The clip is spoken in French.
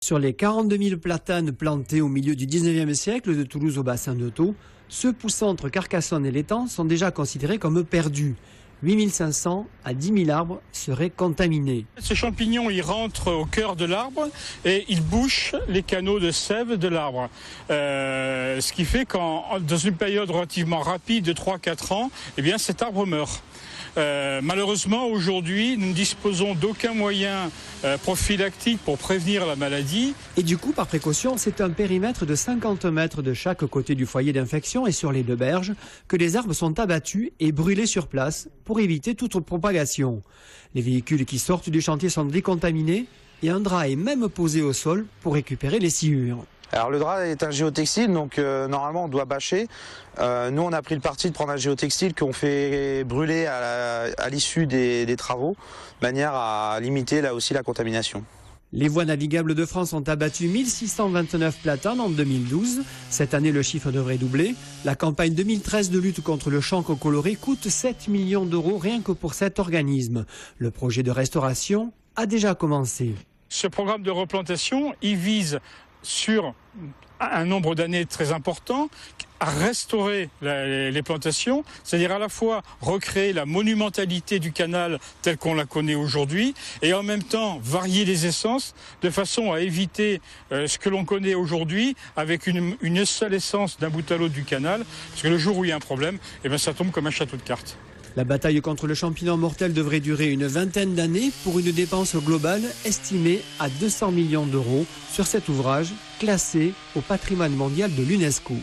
Sur les 42 000 platanes plantés au milieu du 19e siècle de Toulouse au bassin de Thau, ceux poussant entre Carcassonne et l'étang sont déjà considérés comme perdus. 8 500 à 10 000 arbres seraient contaminés. Ce champignon, il rentre au cœur de l'arbre et il bouche les canaux de sève de l'arbre. Ce qui fait dans une période relativement rapide de 3-4 ans, eh bien, cet arbre meurt. Malheureusement, aujourd'hui, nous ne disposons d'aucun moyen prophylactique pour prévenir la maladie. Et du coup, par précaution, c'est un périmètre de 50 mètres de chaque côté du foyer d'infection et sur les deux berges que les arbres sont abattus et brûlés sur place pour éviter toute propagation. Les véhicules qui sortent du chantier sont décontaminés et un drap est même posé au sol pour récupérer les sciures. Alors le drap est un géotextile, donc normalement on doit bâcher. Nous on a pris le parti de prendre un géotextile qu'on fait brûler à l'issue des travaux, de manière à limiter là aussi la contamination. Les voies navigables de France ont abattu 1629 platanes en 2012. Cette année, le chiffre devrait doubler. La campagne 2013 de lutte contre le chancre coloré coûte 7 millions d'euros rien que pour cet organisme. Le projet de restauration a déjà commencé. Ce programme de replantation, il vise sur un nombre d'années très important à restaurer les plantations, c'est-à-dire à la fois recréer la monumentalité du canal telle qu'on la connaît aujourd'hui et en même temps varier les essences de façon à éviter ce que l'on connaît aujourd'hui avec une seule essence d'un bout à l'autre du canal, parce que le jour où il y a un problème, eh bien, ça tombe comme un château de cartes. La bataille contre le champignon mortel devrait durer une vingtaine d'années pour une dépense globale estimée à 200 millions d'euros sur cet ouvrage classé au patrimoine mondial de l'UNESCO.